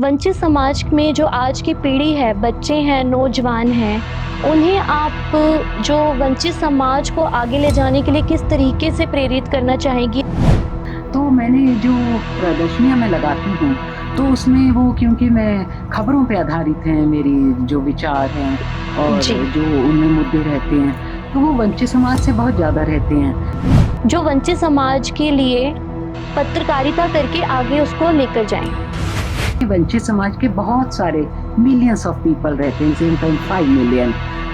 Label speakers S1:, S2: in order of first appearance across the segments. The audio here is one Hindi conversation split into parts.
S1: वंचित समाज में जो आज की पीढ़ी है, बच्चे हैं, नौजवान हैं, उन्हें आप जो वंचित समाज को आगे ले जाने के लिए किस तरीके से प्रेरित करना चाहेंगी?
S2: तो मैंने जो प्रदर्शनियाँ मैं लगाती हूँ, तो उसमें वो क्योंकि मैं खबरों पे आधारित हैं मेरी जो विचार हैं और
S1: जी।
S2: जो उनमें मुद्दे रहते हैं, तो वो वंचित समाज से बहुत ज़्यादा रहते हैं।
S1: जो वंचित समाज के लिए पत्रकारिता करके आगे उसको लेकर जाएँ।
S2: वंचित समाज के बहुत सारे मिलियंस ऑफ पीपल रहते हैं, 0.5 मिलियन।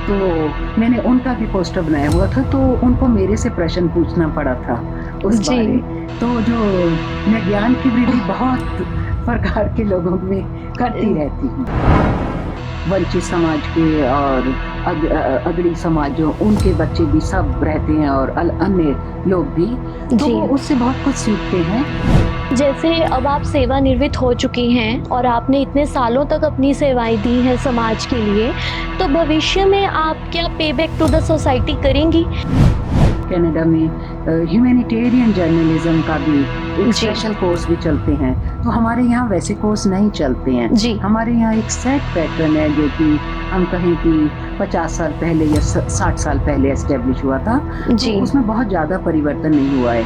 S2: तो मैंने उनका भी पोस्टर बनाया हुआ था, तो उनको मेरे से प्रश्न पूछना पड़ा था उस
S1: जी।
S2: बारे। तो जो मैं ज्ञान की वृद्धि बहुत प्रकार के लोगों में करती रहती हूँ। वंचित समाज के और अगड़ी समाज जो उनके बच्चे भी सब रहते हैं और अन्य लोग भी, तो
S1: जी।
S2: वो उससे बहुत कुछ सीखते हैं।
S1: जैसे अब आप सेवानिवृत्त हो चुकी हैं और आपने इतने सालों तक अपनी सेवाएँ दी हैं समाज के लिए, तो भविष्य में आप क्या पे बैक टू द सोसाइटी करेंगी?
S2: कनाडा में ह्यूमैनिटेरियन जर्नलिज्म का भी एक
S1: जी।
S2: स्पेशल कोर्स भी चलते हैं, तो हमारे यहाँ वैसे कोर्स नहीं चलते हैं।
S1: जी।
S2: हमारे यहाँ एक सेट पैटर्न है जो कि हम कहें कि 50 साल पहले या 60 साल पहले एस्टेब्लिश हुआ था,
S1: जी।
S2: तो उसमें बहुत ज़्यादा परिवर्तन नहीं हुआ है।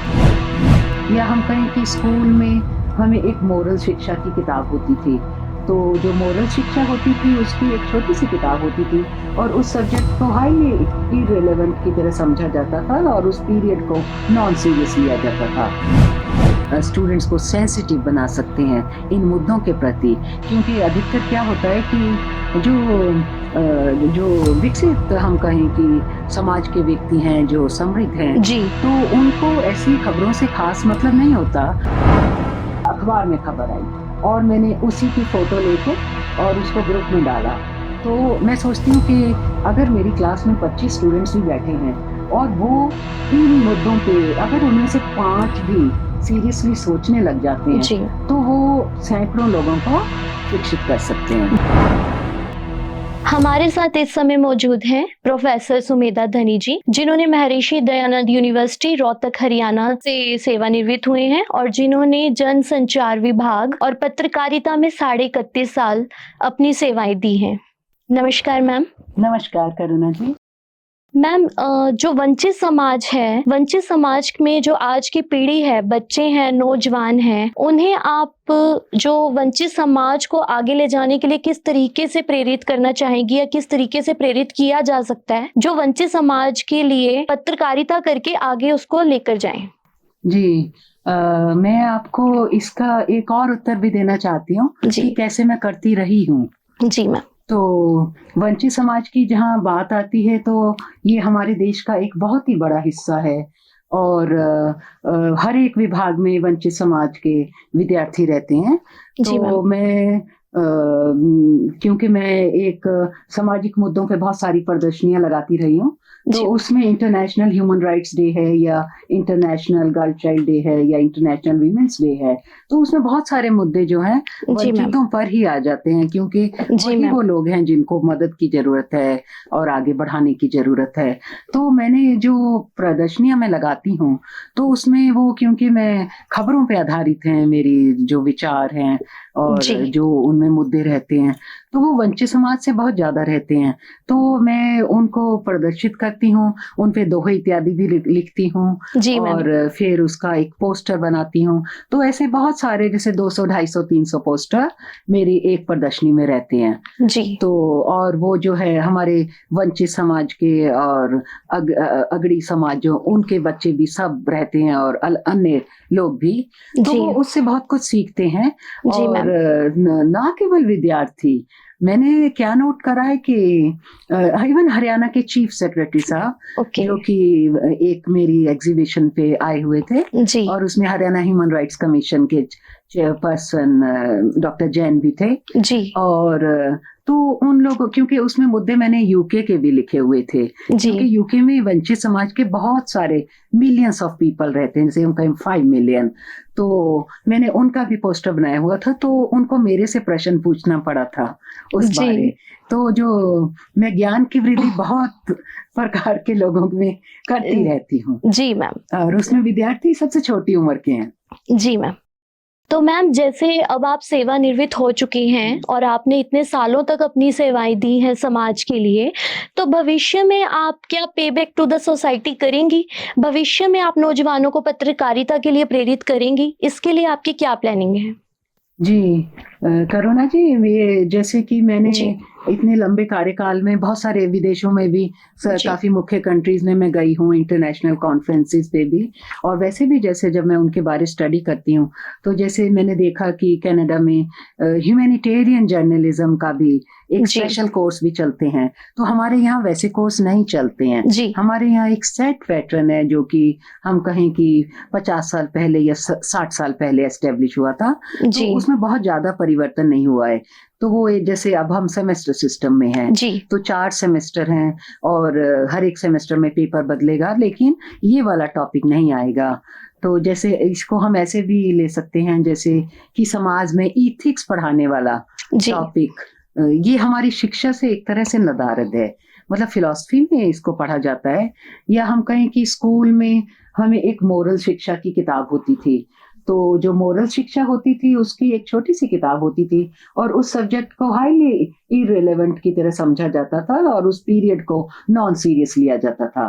S2: या हम कहें कि स्कूल में हमें एक मोरल शिक्षा की किताब होती थी, तो जो मोरल शिक्षा होती थी उसकी एक छोटी सी किताब होती थी और उस सब्जेक्ट को हाईली इररिलेवेंट की तरह समझा जाता था और उस पीरियड को नॉन सीरियस लिया जाता था। स्टूडेंट्स को सेंसिटिव बना सकते हैं इन मुद्दों के प्रति, क्योंकि अधिकतर क्या होता है कि जो विकसित हम कहें कि समाज के व्यक्ति हैं जो समृद्ध हैं,
S1: जी।
S2: तो उनको ऐसी खबरों से खास मतलब नहीं होता। अखबार में खबर आई और मैंने उसी की फोटो लेके और उसको ग्रुप में डाला, तो मैं सोचती हूँ कि अगर मेरी क्लास में 25 स्टूडेंट्स भी बैठे हैं और वो इन मुद्दों पे अगर उनमें से 5 भी सीरियसली सोचने लग जाते हैं,
S1: जी।
S2: तो वो सैकड़ों लोगों को शिक्षित कर सकते हैं।
S1: हमारे साथ इस समय मौजूद हैं प्रोफेसर सुमेधा धनी जी, जिन्होंने महर्षि दयानंद यूनिवर्सिटी रोहतक हरियाणा से सेवानिवृत्त हुए हैं और जिन्होंने जन संचार विभाग और पत्रकारिता में 31.5 साल अपनी सेवाएं दी हैं। नमस्कार मैम।
S2: नमस्कार करुणा जी।
S1: मैम, जो वंचित समाज है, वंचित समाज में जो आज की पीढ़ी है, बच्चे हैं, नौजवान हैं, उन्हें आप जो वंचित समाज को आगे ले जाने के लिए किस तरीके से प्रेरित करना चाहेंगी या किस तरीके से प्रेरित किया जा सकता है, जो वंचित समाज के लिए पत्रकारिता करके आगे उसको लेकर जाएं?
S2: जी, मैं आपको इसका एक और उत्तर भी देना चाहती हूँ
S1: जी।
S2: कि कैसे मैं करती रही हूँ।
S1: जी मैम।
S2: तो वंचित समाज की जहाँ बात आती है, तो ये हमारे देश का एक बहुत ही बड़ा हिस्सा है और हर एक विभाग में वंचित समाज के विद्यार्थी रहते हैं।
S1: जी मैम।
S2: तो मैं क्योंकि मैं एक सामाजिक मुद्दों पे बहुत सारी प्रदर्शनियाँ लगाती रही हूँ, तो
S1: जी।
S2: उसमें इंटरनेशनल ह्यूमन राइट्स डे है या इंटरनेशनल गर्ल चाइल्ड डे है या इंटरनेशनल वीमेंस डे है, तो उसमें बहुत सारे मुद्दे जो हैं
S1: जी मैम।
S2: वंचितों पर ही आ जाते हैं, क्योंकि
S1: जी
S2: वही
S1: मैम।
S2: वो लोग हैं जिनको मदद की ज़रूरत है और आगे बढ़ाने की ज़रूरत है। तो मैंने जो प्रदर्शनियाँ मैं लगाती हूँ, तो उसमें वो क्योंकि मैं खबरों पे आधारित हैं मेरी जो विचार हैं और
S1: जी।
S2: जो उनमें मुद्दे रहते हैं, तो वो वंचित समाज से बहुत ज़्यादा रहते हैं। तो मैं उनको प्रदर्शित करती हूँ, उन पे दोहे इत्यादि भी लिखती हूँ
S1: जी मैम।
S2: और फिर उसका एक पोस्टर बनाती हूँ। तो ऐसे बहुत सारे जैसे 200, 250, 300 पोस्टर मेरी एक प्रदर्शनी में रहते हैं।
S1: जी।
S2: तो और वो जो है हमारे वंचित समाज के और अगड़ी समाज जो उनके बच्चे भी सब रहते हैं और अन्य लोग भी, तो
S1: जी।
S2: वो उससे बहुत कुछ सीखते हैं।
S1: जी
S2: और
S1: मैम।
S2: ना केवल विद्यार्थी, मैंने क्या नोट करा है कि इवन हरियाणा के चीफ सेक्रेटरी साहब,
S1: ओके।
S2: जो कि एक मेरी एग्जीबिशन पे आए हुए थे
S1: जी।
S2: और उसमें हरियाणा ह्यूमन राइट्स कमीशन के चेयरपर्सन डॉक्टर जैन भी थे।
S1: जी।
S2: और तो उन लोगों, क्योंकि उसमें मुद्दे मैंने यूके के भी लिखे हुए थे,
S1: जी।
S2: क्योंकि यूके में वंचित समाज के बहुत सारे मिलियंस ऑफ पीपल रहते हैं, जैसे हम कहें 5 मिलियन। तो मैंने उनका भी पोस्टर बनाया हुआ था, तो उनको मेरे से प्रश्न पूछना पड़ा था उस
S1: जी।
S2: बारे। तो जो मैं ज्ञान की वृद्धि बहुत प्रकार के लोगों में करती रहती हूँ
S1: जी मैम।
S2: और उसमें विद्यार्थी सबसे छोटी उम्र के हैं।
S1: जी मैम। तो मैम जैसे अब आप सेवानिवृत्त हो चुकी हैं और आपने इतने सालों तक अपनी सेवाएं दी हैं समाज के लिए, तो भविष्य में आप क्या पे बैक टू द सोसाइटी करेंगी? भविष्य में आप नौजवानों को पत्रकारिता के लिए प्रेरित करेंगी? इसके लिए आपकी क्या प्लानिंग है?
S2: जी, करुणा जी, ये जैसे कि मैंने
S1: जी।
S2: इतने लंबे कार्यकाल में बहुत सारे विदेशों में भी
S1: जी।
S2: काफी मुख्य कंट्रीज में मैं गई हूँ, इंटरनेशनल कॉन्फ्रेंसेस पे भी। और वैसे भी जैसे जब मैं उनके बारे स्टडी करती हूँ तो जैसे मैंने देखा कि कनाडा में ह्यूमैनिटेरियन जर्नलिज्म का भी एक
S1: जी।
S2: स्पेशल कोर्स भी चलते हैं। तो हमारे यहाँ वैसे कोर्स नहीं चलते हैं।
S1: जी।
S2: हमारे यहाँ एक सेट पैटर्न है जो कि हम कहें कि 50 साल पहले या 60 साल पहले एस्टेब्लिश हुआ था।
S1: जी।
S2: तो उसमें बहुत ज्यादा परिवर्तन नहीं हुआ है। तो वो जैसे अब हम सेमेस्टर सिस्टम में हैं,
S1: जी।
S2: तो 4 सेमेस्टर हैं और हर एक सेमेस्टर में पेपर बदलेगा, लेकिन ये वाला टॉपिक नहीं आएगा। तो जैसे इसको हम ऐसे भी ले सकते हैं जैसे कि समाज में इथिक्स पढ़ाने वाला
S1: जी।
S2: टॉपिक, ये हमारी शिक्षा से एक तरह से नदारद है। मतलब फिलॉसफी में इसको पढ़ा जाता है, या हम कहें कि स्कूल में हमें एक मोरल शिक्षा की किताब होती थी। तो जो मोरल शिक्षा होती थी उसकी एक छोटी सी किताब होती थी और उस सब्जेक्ट को हाईली इररिलेवेंट की तरह समझा जाता था और उस पीरियड को नॉन सीरियस लिया जाता था।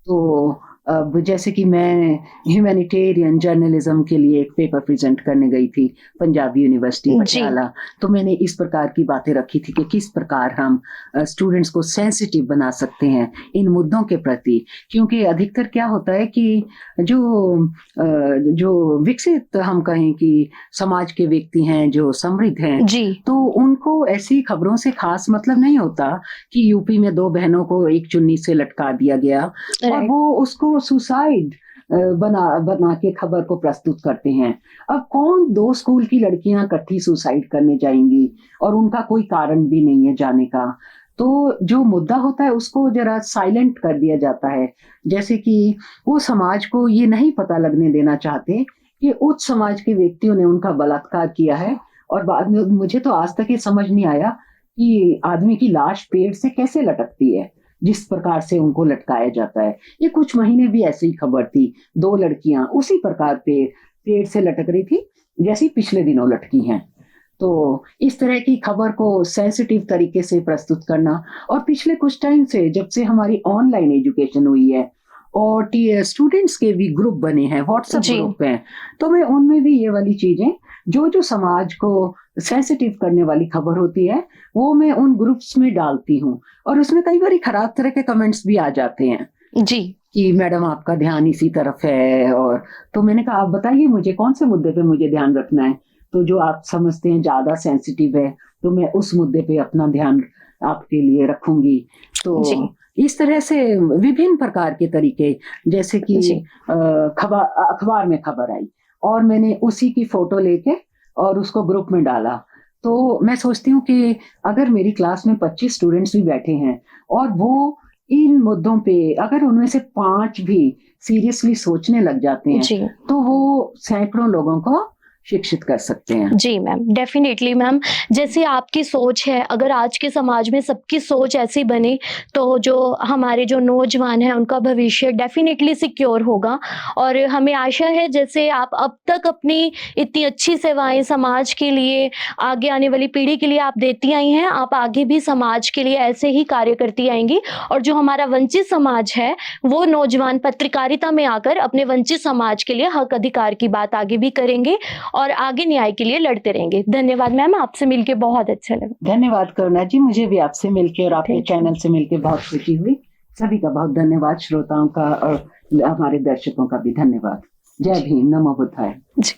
S2: तो अब जैसे कि मैं ह्यूमैनिटेरियन जर्नलिज्म के लिए एक पेपर प्रेजेंट करने गई थी पंजाब यूनिवर्सिटी
S1: जी।
S2: पटियाला, तो मैंने इस प्रकार की बातें रखी थी कि किस प्रकार हम स्टूडेंट्स को सेंसिटिव बना सकते हैं इन मुद्दों के प्रति। क्योंकि अधिकतर क्या होता है कि जो विकसित हम कहें कि समाज के व्यक्ति हैं, जो समृद्ध हैं,
S1: जी।
S2: तो उनको ऐसी खबरों से खास मतलब नहीं होता कि यूपी में 2 बहनों को एक चुन्नी से लटका दिया गया और
S1: राइट।
S2: वो उसको सुसाइड बना के खबर को प्रस्तुत करते हैं। अब कौन 2 स्कूल की लड़कियां इकट्ठी सुसाइड करने जाएंगी और उनका कोई कारण भी नहीं है जाने का। तो जो मुद्दा होता है उसको जरा साइलेंट कर दिया जाता है, जैसे कि वो समाज को ये नहीं पता लगने देना चाहते कि उच्च समाज के व्यक्तियों ने उनका बलात्कार किया है। और बाद में मुझे तो आज तक ये समझ नहीं आया कि आदमी की लाश पेड़ से कैसे लटकती है, जिस प्रकार से उनको लटकाया जाता है। ये कुछ महीने भी ऐसी ही खबर थी, 2 लड़कियां उसी प्रकार पेड़ से लटक रही थी जैसी पिछले दिनों लटकी हैं। तो इस तरह की खबर को सेंसिटिव तरीके से प्रस्तुत करना, और पिछले कुछ टाइम से जब से हमारी ऑनलाइन एजुकेशन हुई है और स्टूडेंट्स के भी ग्रुप बने हैं, व्हाट्सएप
S1: जी।
S2: ग्रुप हैं, तो मैं उनमें भी ये वाली चीजें जो समाज को सेंसिटिव करने वाली खबर होती है वो मैं उन ग्रुप्स में डालती हूँ। और उसमें कई बार खराब तरह के कमेंट्स भी आ जाते हैं
S1: जी।
S2: कि मैडम आपका ध्यान इसी तरफ है। और तो मैंने कहा आप बताइए मुझे कौन से मुद्दे पे मुझे ध्यान रखना है, तो जो आप समझते हैं ज्यादा सेंसिटिव है तो मैं उस मुद्दे पे अपना ध्यान आपके लिए रखूंगी। तो
S1: जी।
S2: इस तरह से विभिन्न प्रकार के तरीके, जैसे कि
S1: जी।
S2: अखबार में खबर आई और मैंने उसी की फोटो लेके और उसको ग्रुप में डाला। तो मैं सोचती हूँ कि अगर मेरी क्लास में 25 स्टूडेंट्स भी बैठे हैं और वो इन मुद्दों पे अगर उनमें से 5 भी सीरियसली सोचने लग जाते हैं,
S1: जी।
S2: तो वो सैकड़ों लोगों को शिक्षित कर सकते हैं।
S1: जी मैम, डेफिनेटली मैम, जैसे आपकी सोच है, अगर आज के समाज में सबकी सोच ऐसी बने तो जो हमारे जो नौजवान हैं उनका भविष्य डेफिनेटली सिक्योर होगा। और हमें आशा है जैसे आप अब तक अपनी इतनी अच्छी सेवाएं समाज के लिए, आगे आने वाली पीढ़ी के लिए आप देती आई हैं, आप आगे भी समाज के लिए ऐसे ही कार्य करती आएंगी। और जो हमारा वंचित समाज है वो नौजवान पत्रकारिता में आकर अपने वंचित समाज के लिए हक अधिकार की बात आगे भी करेंगे और आगे न्याय के लिए लड़ते रहेंगे। धन्यवाद मैम, आपसे मिलके बहुत अच्छा लगा।
S2: धन्यवाद करुणा जी, मुझे भी आपसे मिलके और आपके
S1: Thank you.
S2: चैनल से मिलके बहुत खुशी हुई। सभी का बहुत धन्यवाद, श्रोताओं का और हमारे दर्शकों का भी धन्यवाद। जय भीम, नमो बुद्धाय।
S1: जी।